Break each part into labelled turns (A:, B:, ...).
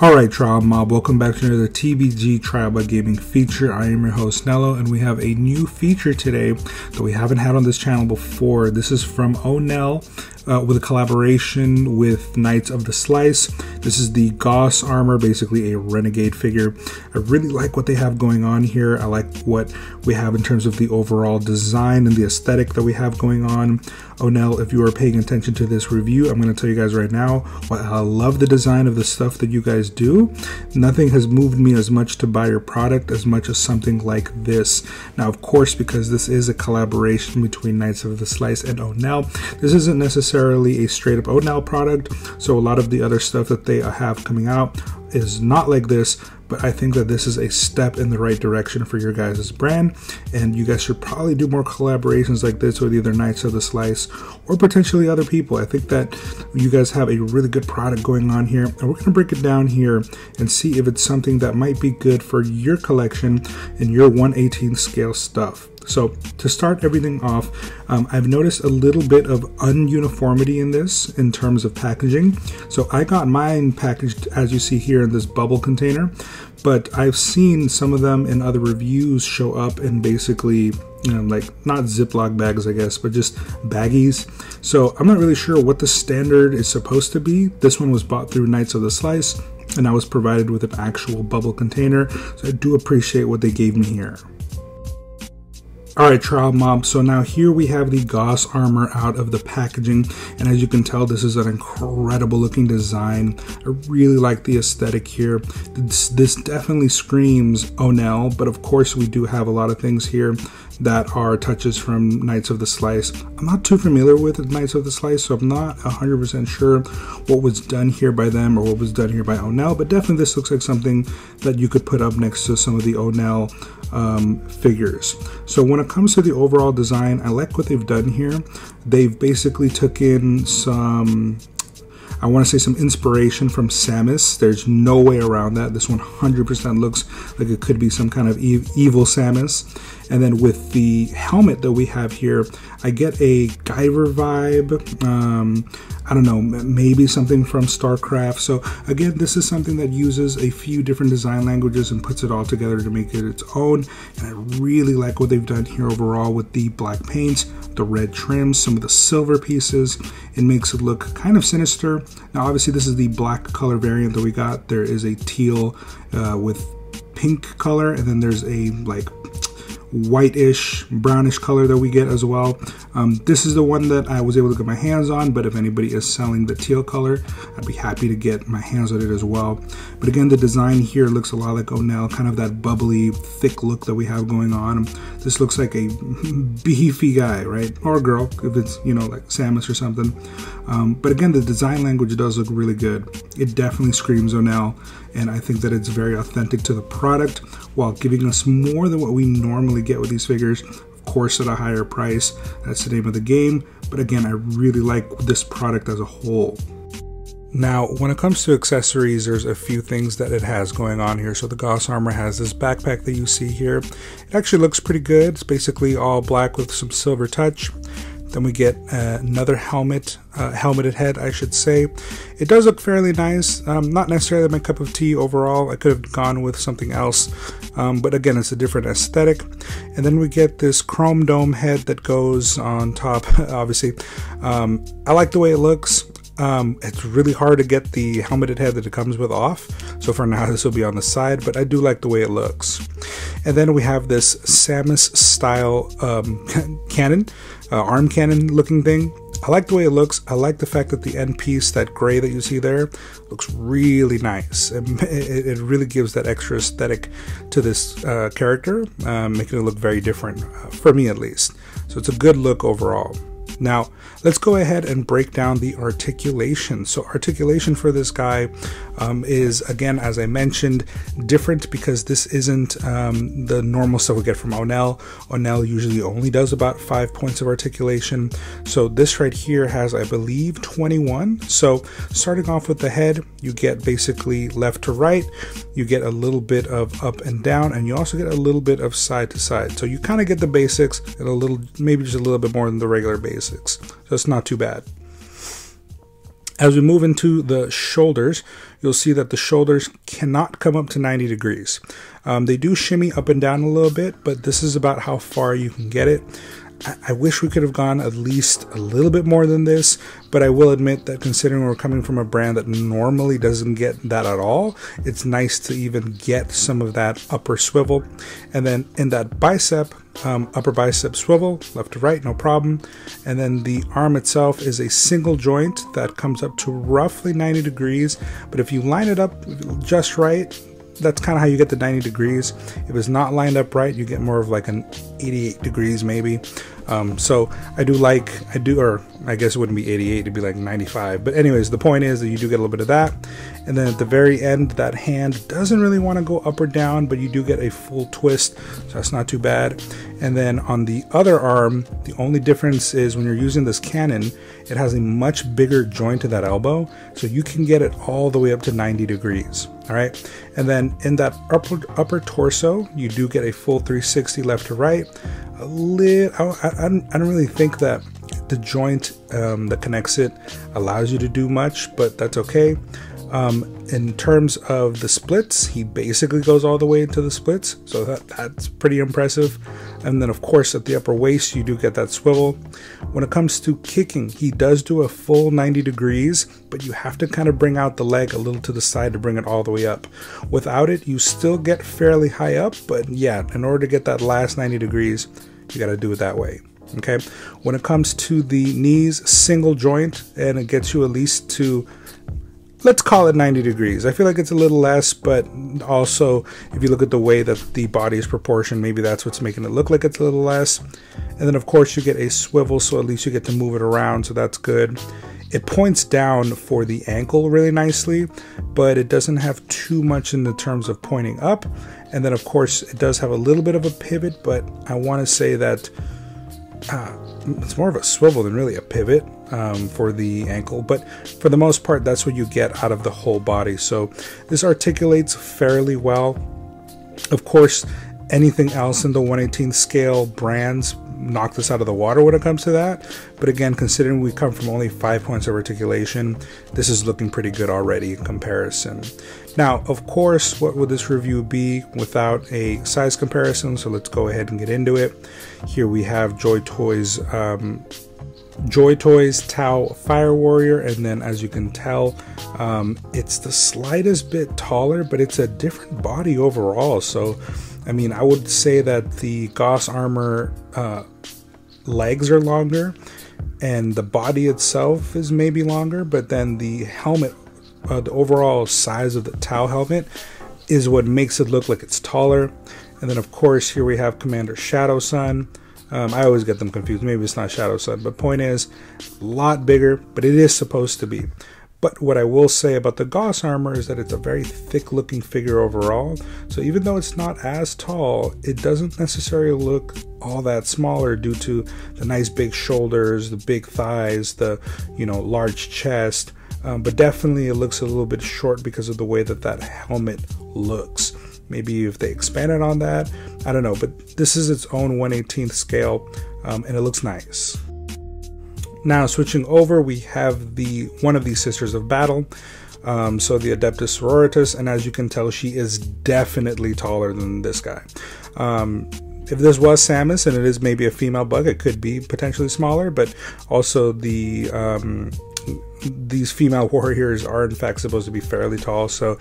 A: Alright, Trial Mob, welcome back to another TBG Trial by Gaming feature. I am your host, Nello, and we have a new feature today that we haven't had on this channel before. This is from Onell with a collaboration with Knights of the Slice. This is the Gauss armor, basically a renegade figure. I really like what they have going on here. I like what we have in terms of the overall design and the aesthetic that we have going on. Onell, if you are paying attention to this review, I'm going to tell you guys right now, while I love the design of the stuff that you guys do, nothing has moved me as much to buy your product as much as something like this. Now, of course, because this is a collaboration between Knights of the Slice and Onell, this isn't necessarily a straight up Onell product, so a lot of the other stuff that they have coming out is not like this, but I think that this is a step in the right direction for your guys' brand, and you guys should probably do more collaborations like this with either Knights of the Slice or potentially other people. I think that you guys have a really good product going on here, and we're going to break it down here and see if it's something that might be good for your collection and your 1/18 scale stuff. So to start everything off, I've noticed a little bit of ununiformity in this in terms of packaging. So I got mine packaged as you see here in this bubble container, but I've seen some of them in other reviews show up in basically, you know, like not Ziploc bags, I guess, but just baggies. So I'm not really sure what the standard is supposed to be. This one was bought through Knights of the Slice, and I was provided with an actual bubble container. So I do appreciate what they gave me here. Alright, Trial Mob, so now here we have the Gauss armor out of the packaging, and as you can tell, this is an incredible looking design. I really like the aesthetic here. This definitely screams Onell, but of course we do have a lot of things here that are touches from Knights of the Slice. I'm not too familiar with Knights of the Slice, so I'm not 100% sure what was done here by them or what was done here by Onell, but definitely this looks like something that you could put up next to some of the Onell figures. So when it comes to the overall design, I like what they've done here. They've basically took in some, I want to say, some inspiration from Samus. There's no way around that. This 100% looks like it could be some kind of evil Samus. And then with the helmet that we have here, I get a Guyver vibe. I don't know, maybe something from StarCraft. So again, this is something that uses a few different design languages and puts it all together to make it its own. And I really like what they've done here overall with the black paints, the red trims, some of the silver pieces. It makes it look kind of sinister. Now, obviously, this is the black color variant that we got. There is a teal with pink color, and then there's a like whitish, brownish color that we get as well. This is the one that I was able to get my hands on, but if anybody is selling the teal color, I'd be happy to get my hands on it as well. But again, the design here looks a lot like Onell, kind of that bubbly, thick look that we have going on. This looks like a beefy guy, right? Or girl, if it's, you know, like Samus or something. But again, the design language does look really good. It definitely screams Onell, and I think that it's very authentic to the product while giving us more than what we normally get with these figures, of course at a higher price. That's the name of the game, but again, I really like this product as a whole. Now, when it comes to accessories, there's a few things that it has going on here. So the Gauss armor has this backpack that you see here. It actually looks pretty good. It's basically all black with some silver touch. Then we get another helmet, helmeted head, I should say. It does look fairly nice. Not necessarily my cup of tea overall. I could have gone with something else. But again, it's a different aesthetic. And then we get this chrome dome head that goes on top, obviously. I like the way it looks. It's really hard to get the helmeted head that it comes with off. So for now, this will be on the side, but I do like the way it looks. And then we have this Samus style cannon, arm cannon looking thing. I like the way it looks. I like the fact that the end piece, that gray that you see there, looks really nice. It really gives that extra aesthetic to this character, making it look very different, for me at least. So it's a good look overall. Now, let's go ahead and break down the articulation. So articulation for this guy is, again, as I mentioned, different because this isn't the normal stuff we get from Onell. Onell usually only does about 5 points of articulation. So this right here has, I believe, 21. So starting off with the head, you get basically left to right, you get a little bit of up and down, and you also get a little bit of side to side. So you kind of get the basics and a little, maybe just a little bit more than the regular basics. So it's not too bad. As we move into the shoulders, you'll see that the shoulders cannot come up to 90 degrees. They do shimmy up and down a little bit, but this is about how far you can get it. I wish we could have gone at least a little bit more than this, but I will admit that considering we're coming from a brand that normally doesn't get that at all, it's nice to even get some of that upper swivel. And then in that bicep, upper bicep swivel, left to right, no problem. And then the arm itself is a single joint that comes up to roughly 90 degrees. But if you line it up just right, that's kind of how you get the 90 degrees. If it's not lined up right, you get more of like an 88 degrees maybe. So I guess it wouldn't be 88, it'd be like 95. But anyways, the point is that you do get a little bit of that. And then at the very end, that hand doesn't really want to go up or down, but you do get a full twist, so that's not too bad. And then on the other arm, the only difference is when you're using this cannon, it has a much bigger joint to that elbow, so you can get it all the way up to 90 degrees. All right, and then in that upper torso, you do get a full 360 left to right. I don't really think that the joint that connects it allows you to do much, but that's okay. In terms of the splits, he basically goes all the way into the splits, so that's pretty impressive. And then of course at the upper waist, you do get that swivel. When it comes to kicking, he does do a full 90 degrees, but you have to kind of bring out the leg a little to the side to bring it all the way up. Without it, you still get fairly high up, but yeah, in order to get that last 90 degrees, you got to do it that way. Okay, when it comes to the knees, single joint, and it gets you at least to, let's call it 90 degrees. I feel like it's a little less, but also if you look at the way that the body is proportioned, maybe that's what's making it look like it's a little less. And then of course you get a swivel, so at least you get to move it around, so that's good. It points down for the ankle really nicely, but it doesn't have too much in the terms of pointing up. And then of course it does have a little bit of a pivot, but I want to say that it's more of a swivel than really a pivot for the ankle, but for the most part that's what you get out of the whole body. So this articulates fairly well. Of course, anything else in the 1/18 scale brands knock this out of the water when it comes to that, but again, considering we come from only 5 points of articulation, this is looking pretty good already in comparison. Now of course, what would this review be without a size comparison? So let's go ahead and get into it. Here we have Joy Toys Tau Fire Warrior, and then as you can tell, it's the slightest bit taller, but it's a different body overall. So I mean, I would say that the Gauss armor legs are longer and the body itself is maybe longer, but then the helmet, the overall size of the Tau helmet is what makes it look like it's taller. And then of course here we have Commander Shadow Sun. I always get them confused, maybe it's not Shadow Sun, but point is, a lot bigger, but it is supposed to be. But what I will say about the Gauss armor is that it's a very thick looking figure overall. So even though it's not as tall, it doesn't necessarily look all that smaller due to the nice big shoulders, the big thighs, the large chest. But definitely it looks a little bit short because of the way that that helmet looks. Maybe if they expanded on that, I don't know. But this is its own 1/18 scale, and it looks nice. Now switching over, we have one of the Sisters of Battle, so the Adeptus Sororitas, and as you can tell, she is definitely taller than this guy. If this was Samus and it is maybe a female bug, it could be potentially smaller, but also these female warriors are in fact supposed to be fairly tall, so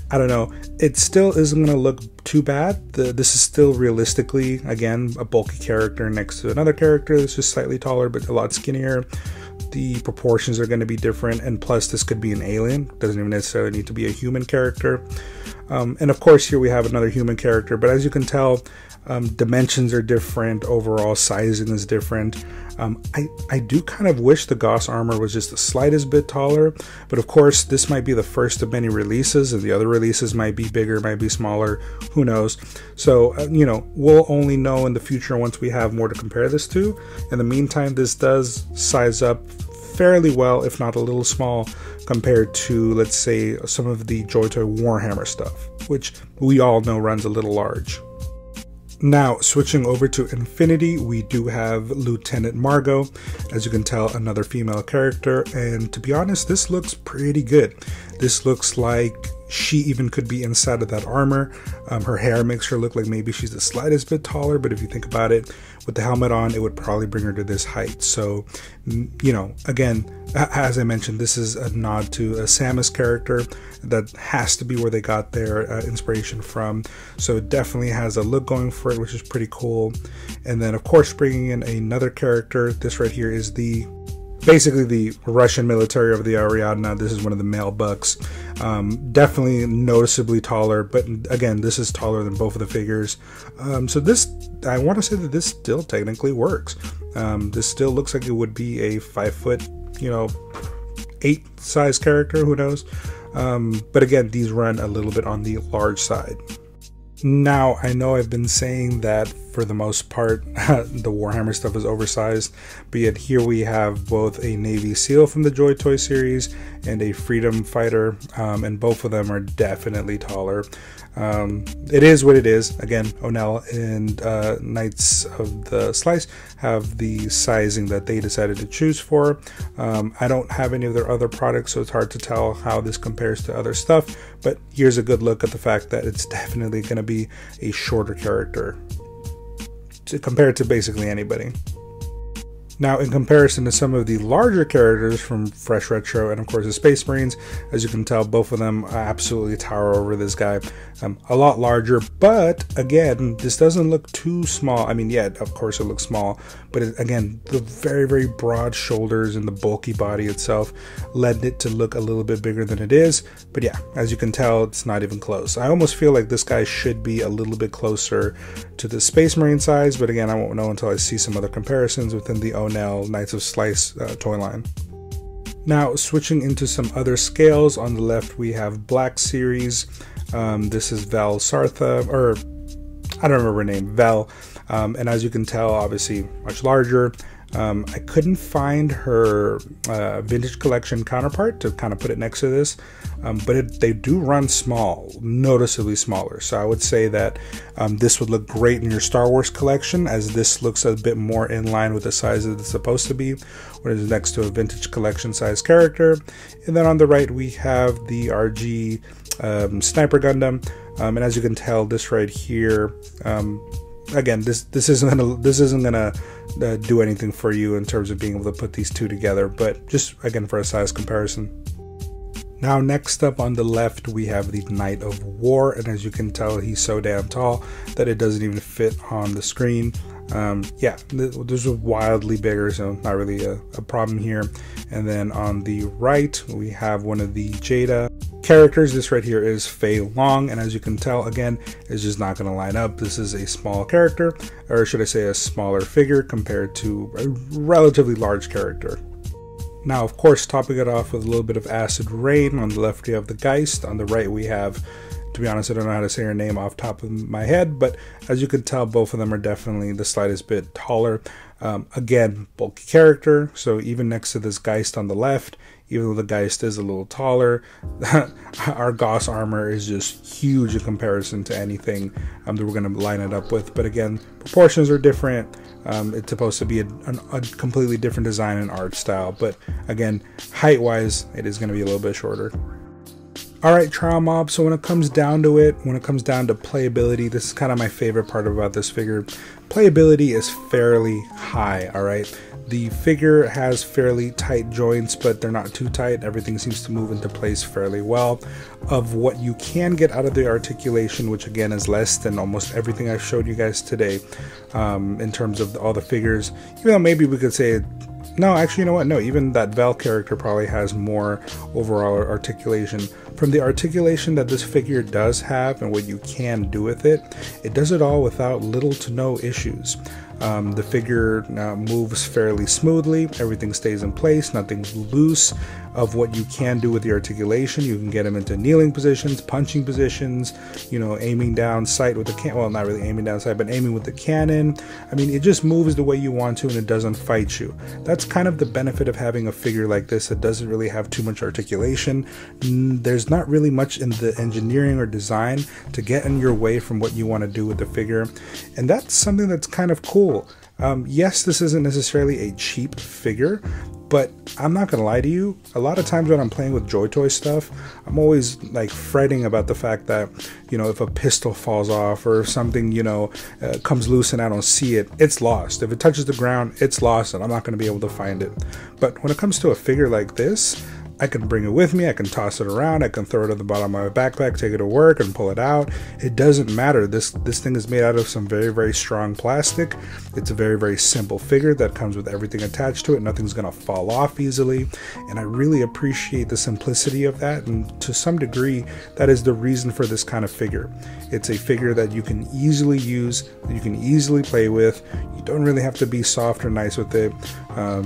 A: I don't know. It still isn't going to look too bad. This is still realistically, again, a bulky character next to another character that's just slightly taller but a lot skinnier. The proportions are going to be different, and plus this could be an alien. Doesn't even necessarily need to be a human character. And of course here we have another human character, but as you can tell, dimensions are different, overall sizing is different. I do kind of wish the Gauss armor was just the slightest bit taller, but of course this might be the first of many releases, and the other releases might be bigger, might be smaller, who knows. So we'll only know in the future once we have more to compare this to. In the meantime, this does size up fairly well, if not a little small, compared to, let's say, some of the Joy Toy Warhammer stuff, which we all know runs a little large. Now, switching over to Infinity, we do have Lieutenant Margot, as you can tell, another female character, and to be honest, this looks pretty good. This looks like she even could be inside of that armor. Her hair makes her look like maybe she's the slightest bit taller, but if you think about it, with the helmet on, it would probably bring her to this height. So, you know, again, as I mentioned, this is a nod to a Samus character. That has to be where they got their inspiration from. So it definitely has a look going for it, which is pretty cool. And then, of course, bringing in another character. This right here is basically the Russian military of the Ariadna. This is one of the male bucks. Definitely noticeably taller, but again, this is taller than both of the figures. So this, I want to say that this still technically works. This still looks like it would be a 5 foot, you know, 8 size character, who knows? But again, these run a little bit on the large side. Now, I know I've been saying that for the most part, the Warhammer stuff is oversized, but yet here we have both a Navy SEAL from the Joy Toy series and a Freedom Fighter, and both of them are definitely taller. It is what it is. Again, Onell and Knights of the Slice have the sizing that they decided to choose for. I don't have any of their other products, so it's hard to tell how this compares to other stuff, but here's a good look at the fact that it's definitely going to be a shorter character compared to basically anybody. Now, in comparison to some of the larger characters from Fresh Retro and of course the Space Marines, as you can tell, both of them absolutely tower over this guy. A lot larger, but again, this doesn't look too small. I mean, yeah, of course it looks small, but again, the very, very broad shoulders and the bulky body itself led it to look a little bit bigger than it is. But yeah, as you can tell, it's not even close. I almost feel like this guy should be a little bit closer to the Space Marine size, but again, I won't know until I see some other comparisons within the Onell Knights of Slice toy line. Now, switching into some other scales, on the left we have Black Series. This is Val Sartha, or I don't remember her name, Val. And as you can tell, obviously much larger. I couldn't find her vintage collection counterpart to kind of put it next to this, but they do run small, noticeably smaller. So I would say that this would look great in your Star Wars collection, as this looks a bit more in line with the size that it's supposed to be, when it's next to a vintage collection size character. And then on the right we have the RG Sniper Gundam, and as you can tell, this right here, again, this isn't gonna do anything for you in terms of being able to put these two together, but just again for a size comparison. Now, next up on the left we have the Knight of War, and as you can tell, he's so damn tall that it doesn't even fit on the screen. Yeah, those are wildly bigger, so not really a problem here. And then on the right we have one of the Jada characters. This right here is Fei Long, and as you can tell, again, it's just not going to line up. This is a small character, or should I say a smaller figure compared to a relatively large character. Now, of course, topping it off with a little bit of Acid Rain. On the left we have the Geist, on the right we have, to be honest, I don't know how to say her name off the top of my head, but as you can tell, both of them are definitely the slightest bit taller. Again, bulky character, so even next to this Geist on the left, even though the Geist is a little taller, our Gauss armor is just huge in comparison to anything that we're going to line it up with. But again, proportions are different. It's supposed to be a completely different design and art style, but again, height-wise, it is going to be a little bit shorter. Alright, Trial Mob, so when it comes down to it, when it comes down to playability, this is kind of my favorite part about this figure. Playability is fairly high, alright? The figure has fairly tight joints, but they're not too tight. Everything seems to move into place fairly well. Of what you can get out of the articulation, which again is less than almost everything I've showed you guys today, in terms of all the figures, even though maybe we could say, no, actually, you know what? No, even that Val character probably has more overall articulation. From the articulation that this figure does have and what you can do with it, it does it all without little to no issues. The figure moves fairly smoothly, everything stays in place, nothing's loose. of what you can do with the articulation. You can get him into kneeling positions, punching positions, you know, aiming down sight with the cannon. Well, not really aiming down sight, but aiming with the cannon. I mean, it just moves the way you want to and it doesn't fight you. That's kind of the benefit of having a figure like this that doesn't really have too much articulation. There's not really much in the engineering or design to get in your way from what you want to do with the figure. And that's something that's kind of cool. Yes, this isn't necessarily a cheap figure, but I'm not gonna lie to you, a lot of times when I'm playing with Joy Toy stuff, I'm always like fretting about the fact that, you know, if a pistol falls off or if something, you know, comes loose and I don't see it, it's lost. If it touches the ground, it's lost and I'm not gonna be able to find it. But when it comes to a figure like this, I can bring it with me, I can toss it around, I can throw it at the bottom of my backpack, take it to work and pull it out. It doesn't matter. This thing is made out of some very, very strong plastic. It's a very, very simple figure that comes with everything attached to it. Nothing's gonna fall off easily. And I really appreciate the simplicity of that. And to some degree, that is the reason for this kind of figure. It's a figure that you can easily use, that you can easily play with. You don't really have to be soft or nice with it.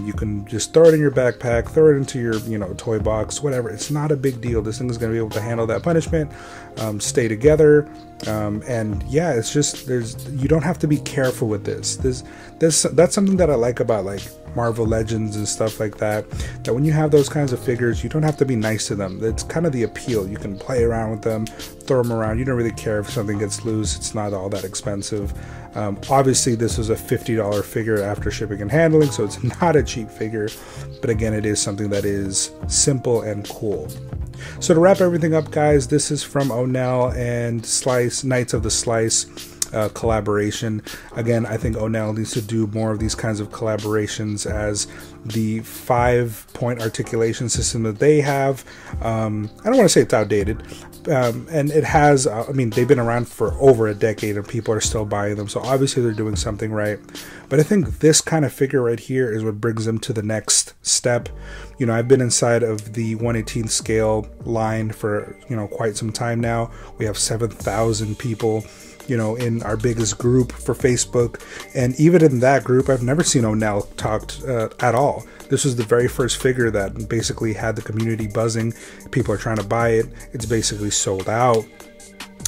A: You can just throw it in your backpack, throw it into your, you know, toy box, whatever. It's not a big deal. This thing is going to be able to handle that punishment, stay together, and yeah, it's just you don't have to be careful with this. That's something that I like about like Marvel Legends and stuff like that. That when you have those kinds of figures, you don't have to be nice to them. It's kind of the appeal. You can play around with them, throw them around. You don't really care if something gets loose. It's not all that expensive. Obviously, this was a $50 figure after shipping and handling, so it's not a cheap figure. But again, it is something that is simple and cool. So to wrap everything up, guys, this is from Onell and Slice, Knights of the Slice collaboration. Again, I think Onell needs to do more of these kinds of collaborations, as the 5-point articulation system that they have, I don't want to say it's outdated, and it has, I mean, they've been around for over a decade and people are still buying them, so obviously they're doing something right. But I think this kind of figure right here is what brings them to the next step. You know, I've been inside of the 1/18 scale line for, you know, quite some time now. We have 7,000 people, you know, in our biggest group for Facebook, and even in that group I've never seen Onell talked at all. This was the very first figure that basically had the community buzzing. People are trying to buy it. It's basically sold out,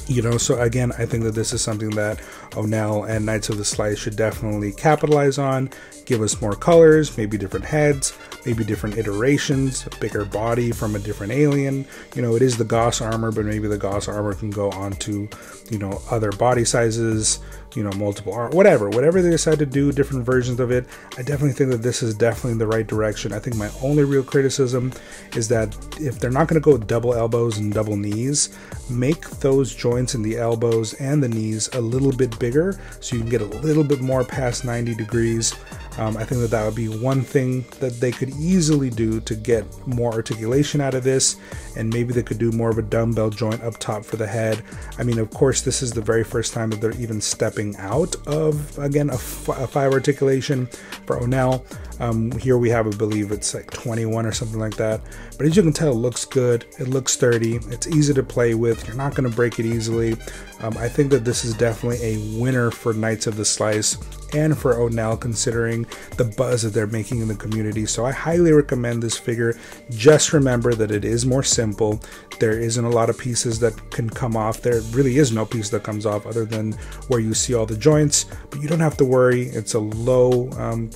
A: you know. So again, I think that this is something that Onell and Knights of the Slice should definitely capitalize on. Give us more colors, maybe different heads, maybe different iterations, a bigger body from a different alien. You know, it is the Gauss armor, but maybe the Gauss armor can go onto, you know, other body sizes, you know, multiple whatever they decide to do, different versions of it. I definitely think that this is definitely in the right direction. I think my only real criticism is that if they're not going to go with double elbows and double knees, make those joints in the elbows and the knees a little bit bigger so you can get a little bit more past 90 degrees. I think that that would be one thing that they could easily do to get more articulation out of this, and maybe they could do more of a dumbbell joint up top for the head. I mean, of course, this is the very first time that they're even stepping out of, again, a 5 articulation for Onell. Here we have, I believe it's like 21 or something like that. But as you can tell, it looks good. It looks sturdy. It's easy to play with. You're not going to break it easily. I think that this is definitely a winner for Knights of the Slice and for Onell, considering the buzz that they're making in the community. So I highly recommend this figure. Just remember that it is more simple. There isn't a lot of pieces that can come off. There really is no piece that comes off other than where you see all the joints, but you don't have to worry. It's a low,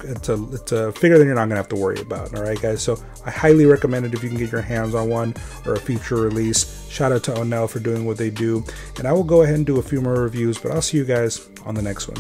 A: it's a figure that you're not gonna have to worry about. All right, guys. So I highly recommend it if you can get your hands on one or a future release. Shout out to Onell for doing what they do. And I will go ahead and do a few more reviews, but I'll see you guys on the next one.